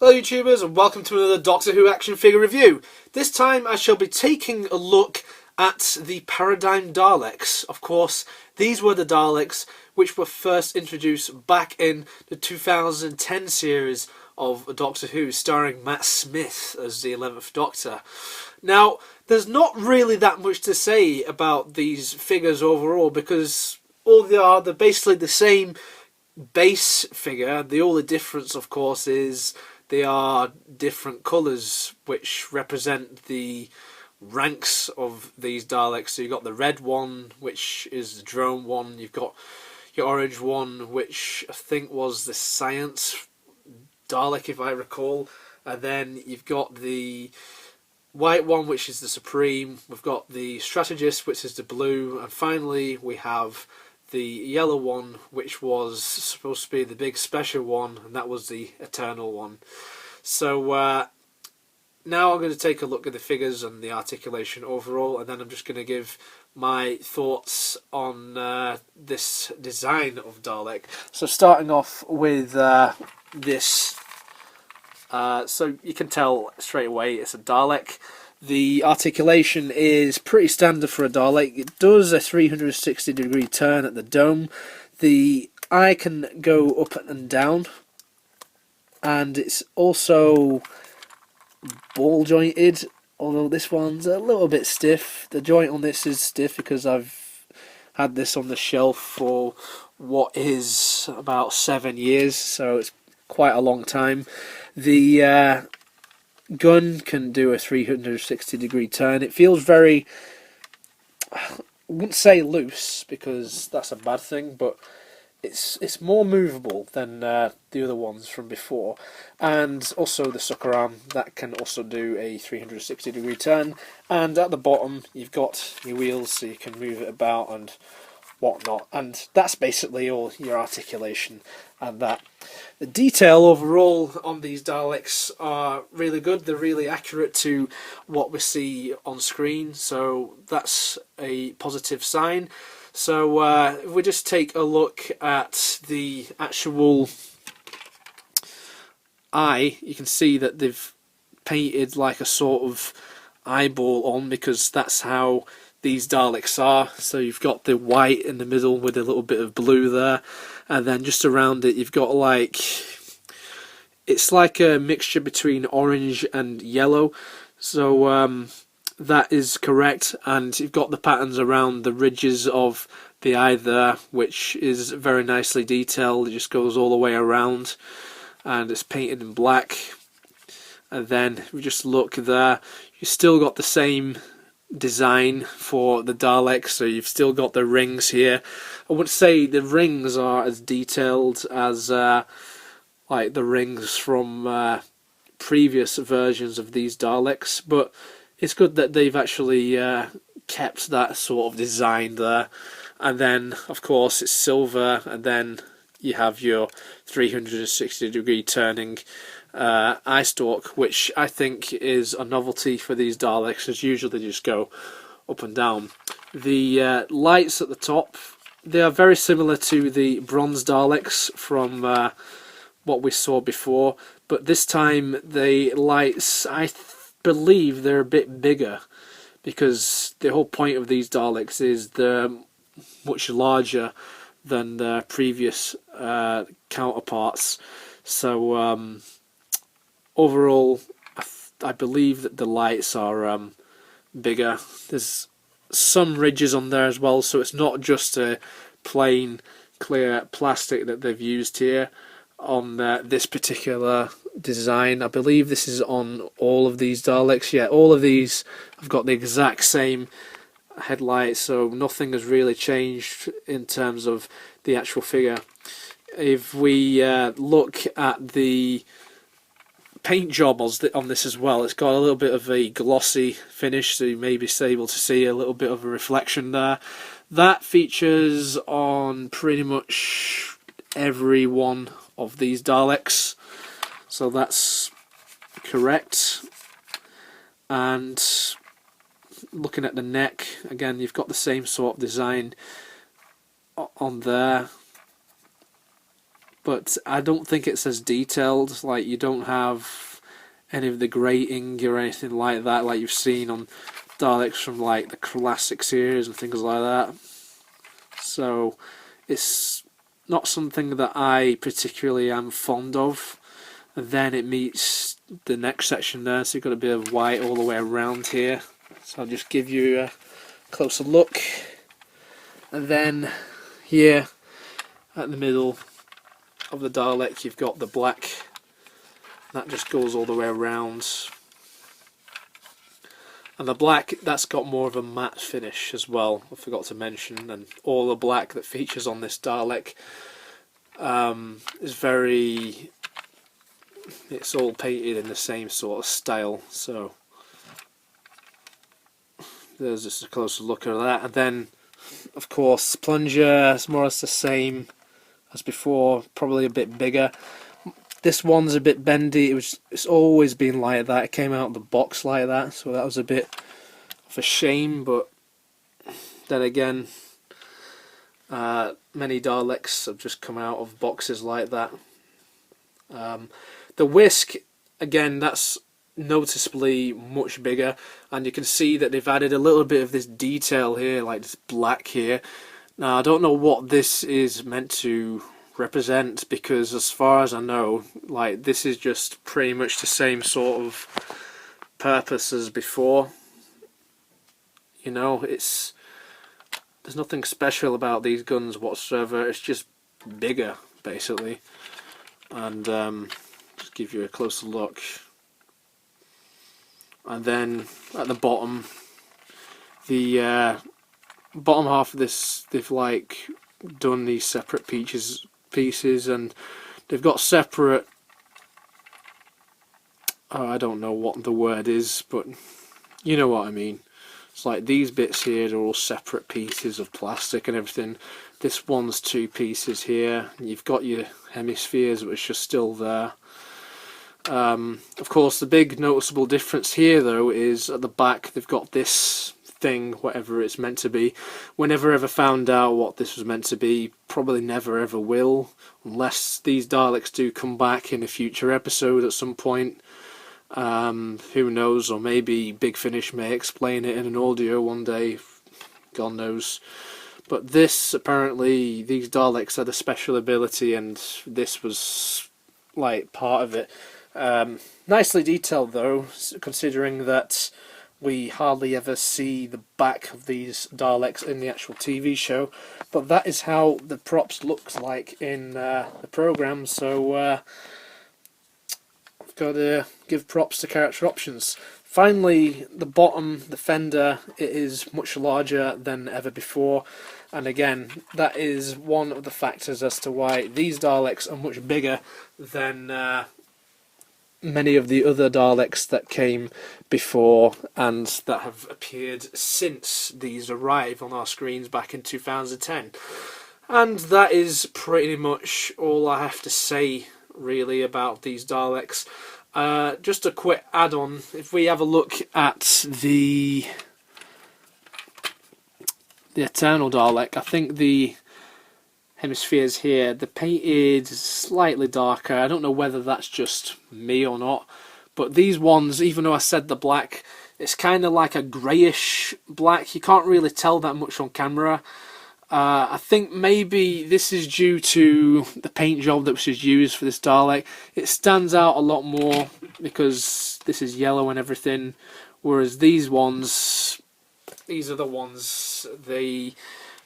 Hello YouTubers and welcome to another Doctor Who action figure review. This time I shall be taking a look at the Paradigm Daleks. Of course, these were the Daleks which were first introduced back in the 2010 series of Doctor Who, starring Matt Smith as the 11th Doctor. Now, there's not really that much to say about these figures overall because all they are, they're basically the same base figure. The only difference, of course, is they are different colours which represent the ranks of these Daleks. So you've got the red one, which is the drone one. You've got your orange one, which I think was the science Dalek, if I recall. And then you've got the white one, which is the Supreme. We've got the Strategist, which is the blue. And finally, we have the yellow one, which was supposed to be the big special one, and that was the Eternal one. So now I'm going to take a look at the figures and the articulation overall, and then I'm just going to give my thoughts on this design of Dalek. So starting off with this, so you can tell straight away it's a Dalek. The articulation is pretty standard for a Dalek. It does a 360-degree turn at the dome. The eye can go up and down, and it's also ball jointed, although this one's a little bit stiff. The joint on this is stiff because I've had this on the shelf for what is about 7 years, so it's quite a long time. The gun can do a 360-degree turn. It feels very, I wouldn't say loose because that's a bad thing, but it's more movable than the other ones from before. And also the sucker arm, that can also do a 360-degree turn. And at the bottom you've got your wheels so you can move it about and whatnot. And that's basically all your articulation and that. The detail overall on these Daleks are really good. They're really accurate to what we see on screen, so that's a positive sign. So if we just take a look at the actual eye, you can see that they've painted like a sort of eyeball on, because that's how these Daleks are. So you've got the white in the middle with a little bit of blue there, and then just around it you've got like, it's like a mixture between orange and yellow. So that is correct, and you've got the patterns around the ridges of the eye there, which is very nicely detailed. It just goes all the way around, and it's painted in black. And then if we just look there, you still got the same design for the Daleks, so you've still got the rings here. I wouldn't say the rings are as detailed as like the rings from previous versions of these Daleks, but it's good that they've actually kept that sort of design there. And then of course it's silver, and then you have your 360-degree turning eye stalk, which I think is a novelty for these Daleks, as usually they just go up and down. The lights at the top, they are very similar to the bronze Daleks from what we saw before, but this time the lights, I believe they're a bit bigger, because the whole point of these Daleks is they're much larger than their previous counterparts. So overall, I believe that the lights are bigger. There's some ridges on there as well, so it's not just a plain clear plastic that they've used here on this particular design. I believe this is on all of these Daleks. Yeah, all of these have got the exact same headlights, so nothing has really changed in terms of the actual figure. If we look at the paint job on this as well, it's got a little bit of a glossy finish, so you may be able to see a little bit of a reflection there. That features on pretty much every one of these Daleks, so that's correct. And looking at the neck, again you've got the same sort of design on there. but I don't think it's as detailed. Like, you don't have any of the grating or anything like that, like you've seen on Daleks from like the classic series and things like that. So it's not something that I particularly am fond of. And then it meets the next section there, so you've got a bit of white all the way around here. So I'll just give you a closer look. And then here at the middle of the Dalek you've got the black. That just goes all the way around. And the black, that's got more of a matte finish as well, I forgot to mention. And all the black that features on this Dalek is very... it's all painted in the same sort of style. So there's just a closer look at that. And then, of course, plunger is more or less the same as before, probably a bit bigger. This one's a bit bendy. It's always been like that. It came out of the box like that, so that was a bit of a shame. But then again, many Daleks have just come out of boxes like that. The whisk, again, that's noticeably much bigger, and you can see that they've added a little bit of this detail here, like this black here. Now, I don't know what this is meant to represent, because as far as I know, like, this is just pretty much the same sort of purpose as before. You know, there's nothing special about these guns whatsoever. It's just bigger, basically. And just give you a closer look. And then at the bottom, the bottom half of this, they've like done these separate pieces, and they've got separate, I don't know what the word is, but you know what I mean. It's like these bits here are all separate pieces of plastic and everything. This one's two pieces here. You've got your hemispheres, which are still there. Of course, the big noticeable difference here, though, is at the back they've got this thing, whatever it's meant to be. We never ever found out what this was meant to be. Probably never ever will, unless these Daleks do come back in a future episode at some point. Who knows, or maybe Big Finish may explain it in an audio one day. God knows. But this, apparently, these Daleks had a special ability, and this was like part of it. Nicely detailed, though, considering that we hardly ever see the back of these Daleks in the actual TV show. But that is how the props looked like in the programme, so I've got to give props to Character Options. Finally, the bottom, the fender, it is much larger than ever before. And again, that is one of the factors as to why these Daleks are much bigger than many of the other Daleks that came before and that have appeared since these arrived on our screens back in 2010. And that is pretty much all I have to say, really, about these Daleks. Just a quick add-on, if we have a look at the Eternal Dalek, I think the hemispheres here, they're painted slightly darker. I don't know whether that's just me or not, but these ones, even though I said the black, it's kind of like a greyish black. You can't really tell that much on camera. I think maybe this is due to the paint job that was used for this Dalek. It stands out a lot more because this is yellow and everything, whereas these ones, these are the ones, they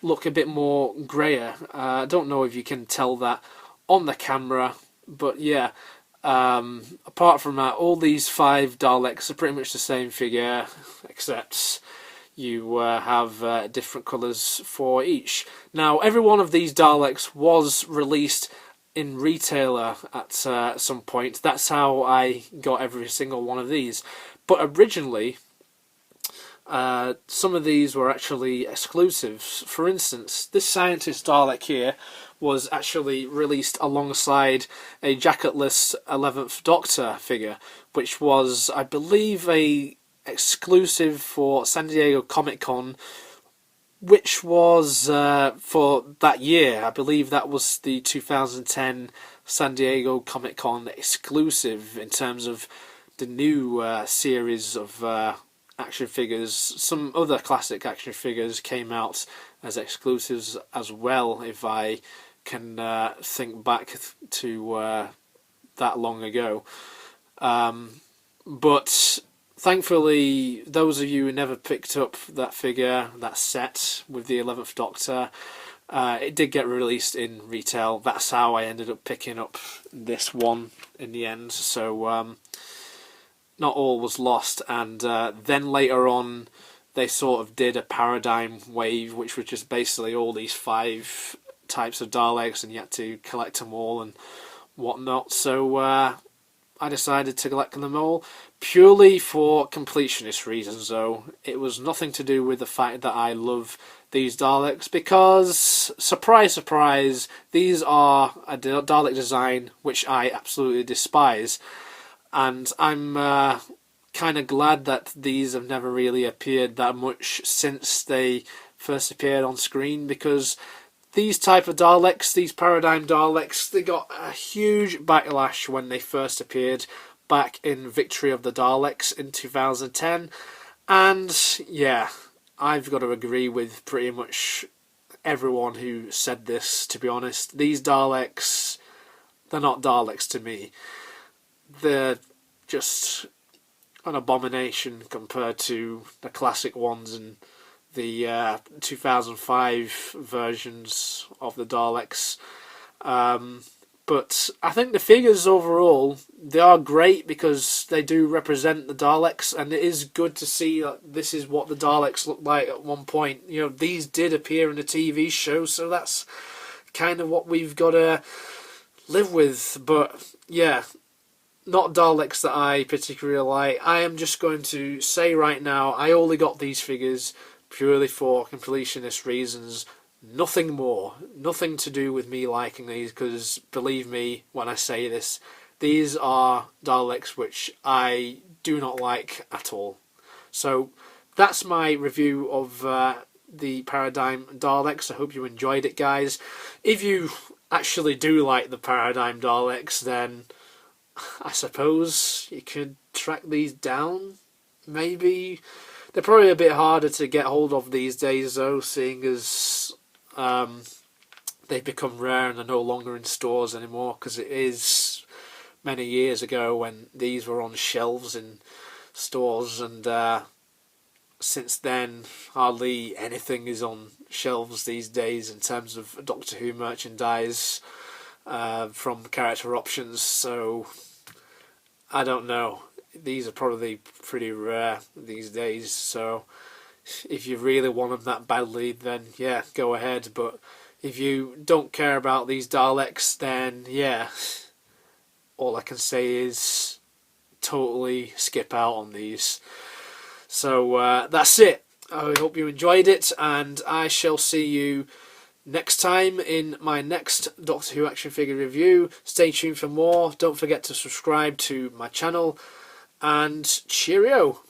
look a bit more greyer. I don't know if you can tell that on the camera, but yeah. Apart from that, all these 5 Daleks are pretty much the same figure, except you have different colours for each. Now, every one of these Daleks was released in retailer at some point. That's how I got every single one of these. But originally, some of these were actually exclusives. For instance, this Scientist Dalek here was actually released alongside a jacketless 11th Doctor figure, which was, I believe, a exclusive for San Diego Comic-Con, which was for that year. I believe that was the 2010 San Diego Comic-Con exclusive in terms of the new series of action figures. Some other classic action figures came out as exclusives as well, if I can think back to that long ago. But thankfully, those of you who never picked up that figure, that set with the 11th Doctor, it did get released in retail. That's how I ended up picking up this one in the end. So not all was lost. And then later on, they sort of did a paradigm wave, which was just basically all these 5 types of Daleks, and you had to collect them all and whatnot. So I decided to collect them all purely for completionist reasons, though. It was nothing to do with the fact that I love these Daleks, because, surprise, surprise, these are a Dalek design which I absolutely despise. And I'm kind of glad that these have never really appeared that much since they first appeared on screen, because these type of Daleks, these Paradigm Daleks, they got a huge backlash when they first appeared back in Victory of the Daleks in 2010. And yeah, I've got to agree with pretty much everyone who said this, to be honest. These Daleks, they're not Daleks to me. They're just an abomination compared to the classic ones and the 2005 versions of the Daleks. But I think the figures overall, they are great because they do represent the Daleks, and it is good to see that this is what the Daleks looked like at one point. You know, these did appear in a TV show, so that's kind of what we've got to live with. But yeah, not Daleks that I particularly like. I am just going to say right now, I only got these figures purely for completionist reasons. Nothing more. Nothing to do with me liking these, because believe me when I say this, these are Daleks which I do not like at all. So that's my review of the Paradigm Daleks. I hope you enjoyed it, guys. If you actually do like the Paradigm Daleks, then I suppose you could track these down, maybe. They're probably a bit harder to get hold of these days, though, seeing as they've become rare and they're no longer in stores anymore, because it is many years ago when these were on shelves in stores, and since then hardly anything is on shelves these days in terms of Doctor Who merchandise from character options. So I don't know, these are probably pretty rare these days, so if you really want them that badly, then yeah, go ahead. But if you don't care about these Daleks, then yeah, all I can say is totally skip out on these. So that's it. I hope you enjoyed it, and I shall see you next time in my next Doctor Who action figure review. Stay tuned for more. Don't forget to subscribe to my channel, and cheerio.